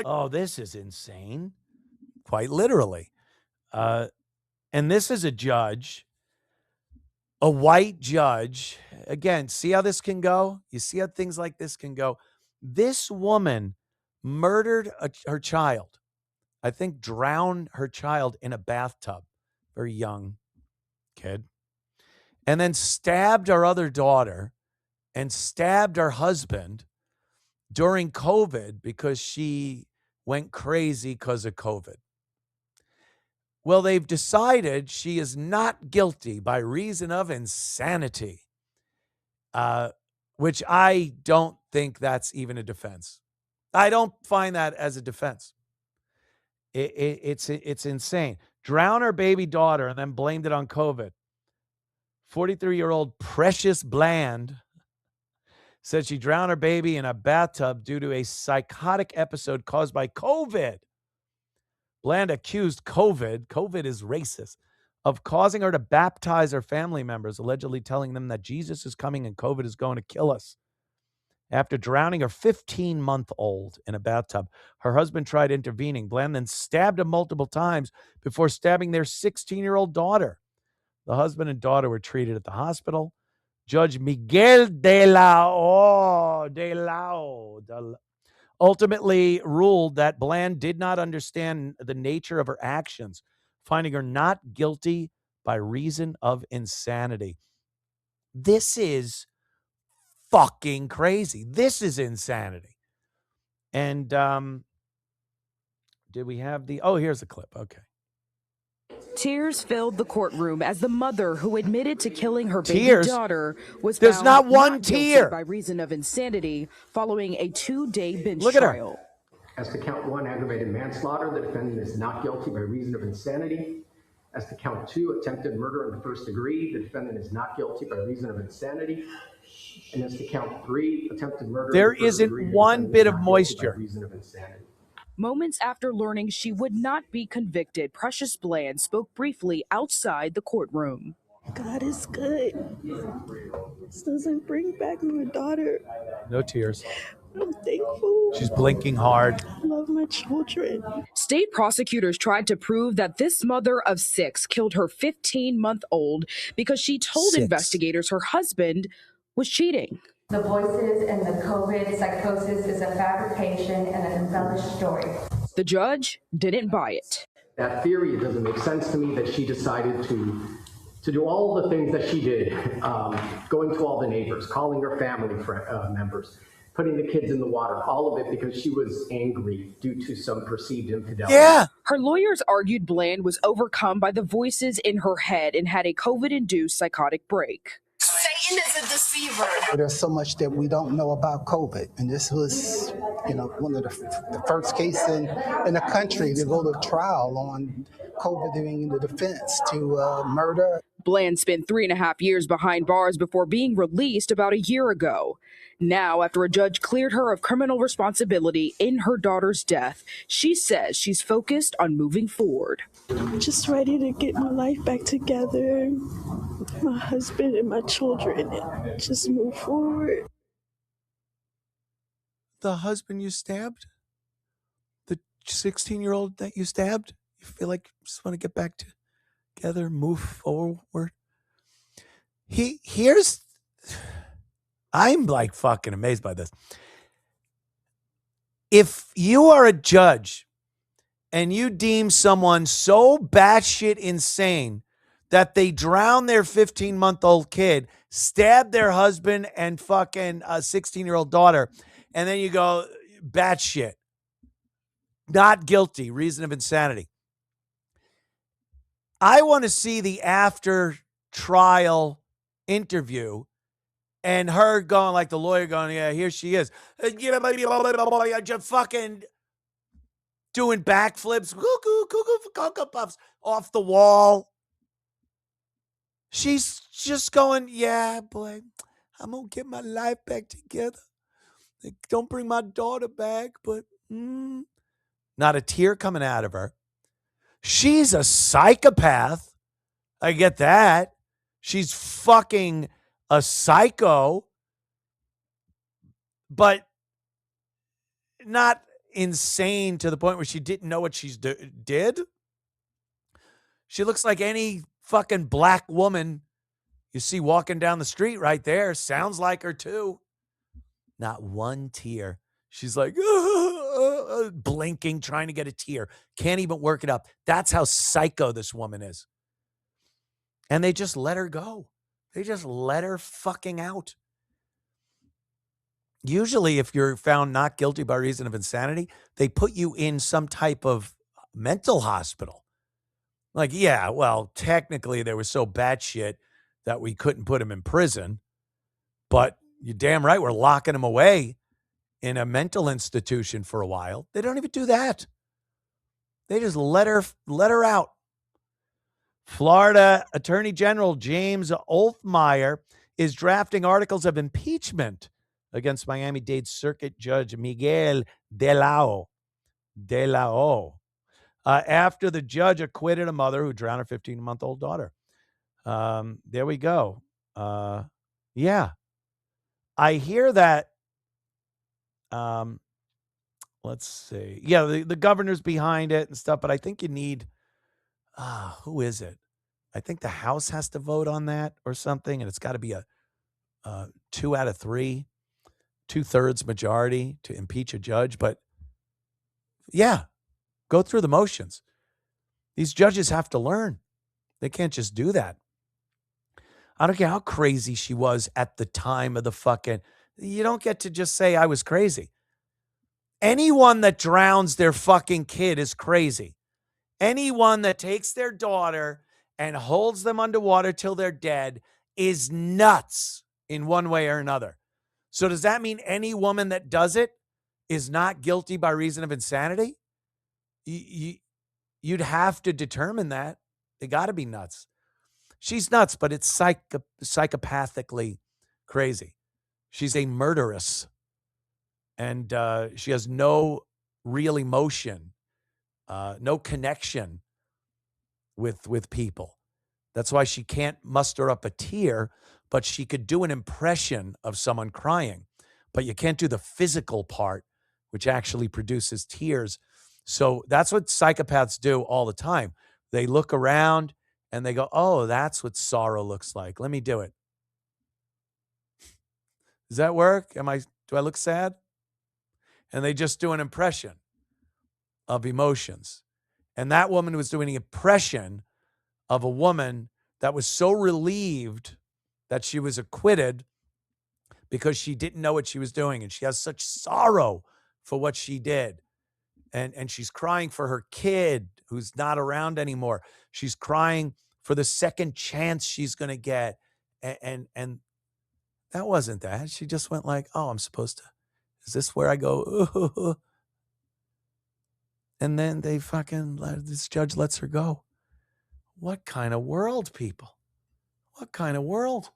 Oh, this is insane. Quite literally. And this is a judge, a white judge. Again, see how this can go? You see how things like this can go? This woman murdered her child. I think drowned her child in a bathtub. Very young kid. And then stabbed our other daughter and stabbed her husband during COVID because she went crazy because of COVID. Well, they've decided she is not guilty by reason of insanity, which I don't think that's even a defense. I don't find that as a defense. It's insane. Drown her baby daughter and then blamed it on COVID. 43-year-old Precious Bland said she drowned her baby in a bathtub due to a psychotic episode caused by COVID. Bland accused COVID is racist, of causing her to baptize her family members, allegedly telling them that Jesus is coming and COVID is going to kill us. After drowning her 15-month-old in a bathtub, her husband tried intervening. Bland then stabbed him multiple times before stabbing their 16-year-old daughter. The husband and daughter were treated at the hospital. Judge Miguel de la ultimately ruled that Bland did not understand the nature of her actions, finding her not guilty by reason of insanity. This is fucking crazy. This is insanity. And did we have the... Oh, here's the clip. Okay. Tears filled the courtroom as the mother who admitted to killing her baby daughter was There's found not one not tear guilty by reason of insanity following a 2-day bench Look at her. trial. As to count 1, aggravated manslaughter, the defendant is not guilty by reason of insanity. As to count 2, attempted murder in the first degree, the defendant is not guilty by reason of insanity. And as to count 3, attempted murder there in the first degree, isn't one bit of moisture. by reason of insanity. Moments after learning she would not be convicted, Precious Bland spoke briefly outside the courtroom. God is good. This doesn't bring back my daughter. No tears. I'm thankful. She's blinking hard. I love my children. State prosecutors tried to prove that this mother of 6 killed her 15-month-old because she told investigators her husband was cheating. The voices and the COVID psychosis is a fabrication and an embellished story. The judge didn't buy it. That theory, it doesn't make sense to me that she decided to do all the things that she did, going to all the neighbors, calling her family members, putting the kids in the water, all of it because she was angry due to some perceived infidelity. Yeah. Her lawyers argued Bland was overcome by the voices in her head and had a COVID-induced psychotic break. Satan is a deceiver. There's so much that we don't know about COVID. And this was, one of the first case in the country to go to trial on COVID being the defense to murder. Bland spent 3.5 years behind bars before being released about a year ago. Now, after a judge cleared her of criminal responsibility in her daughter's death, she says she's focused on moving forward. I'm just ready to get my life back together, my husband and my children, and just move forward. The husband you stabbed? The 16-year-old that you stabbed? You feel like you just want to get back together, move forward? I'm like fucking amazed by this. If you are a judge and you deem someone so batshit insane that they drown their 15-month-old kid, stab their husband and fucking a 16-year-old daughter, and then you go, batshit, not guilty, reason of insanity. I want to see the after trial interview and her going like the lawyer going, yeah, here she is. Just fucking doing backflips, cuckoo puffs off the wall. She's just going, yeah, boy, I'm going to get my life back together. Don't bring my daughter back, but not a tear coming out of her. She's a psychopath. I get that. She's fucking a psycho. but not insane to the point where she didn't know what she did. She looks like any fucking black woman you see walking down the street right there. Sounds like her too. Not one tear. She's like blinking, trying to get a tear. Can't even work it up. That's how psycho this woman is. And they just let her go. They just let her fucking out. Usually, if you're found not guilty by reason of insanity, they put you in some type of mental hospital. Like, yeah, well, technically they were so batshit that we couldn't put him in prison. But you're damn right, we're locking him away in a mental institution for a while. They don't even do that. They just let her out. Florida Attorney General James Olfmeyer is drafting articles of impeachment against Miami-Dade Circuit Judge Miguel de la O. After the judge acquitted a mother who drowned her 15-month-old daughter. There we go. Yeah. I hear that. Let's see. Yeah, the governor's behind it and stuff, but I think you need, who is it? I think the House has to vote on that or something, and it's got to be a 2 out of 3, 2/3 majority to impeach a judge. But yeah, go through the motions. These judges have to learn. They can't just do that. I don't care how crazy she was at the time of the fucking, you don't get to just say I was crazy. Anyone that drowns their fucking kid is crazy. Anyone that takes their daughter and holds them underwater till they're dead is nuts in one way or another. So does that mean any woman that does it is not guilty by reason of insanity? You'd have to determine that. They got to be nuts. She's nuts, but it's psychopathically crazy. She's a murderess. And she has no real emotion, no connection with people. That's why she can't muster up a tear, but she could do an impression of someone crying. But you can't do the physical part, which actually produces tears. So that's what psychopaths do all the time. They look around and they go, oh, that's what sorrow looks like. Let me do it. Does that work? Do I look sad? And they just do an impression of emotions. And that woman was doing an impression of a woman that was so relieved that she was acquitted because she didn't know what she was doing. And she has such sorrow for what she did. And she's crying for her kid who's not around anymore. She's crying for the second chance she's going to get. And that wasn't that. She just went like, oh, I'm supposed to, is this where I go? Ooh. And then this judge lets her go. What kind of world, people? What kind of world?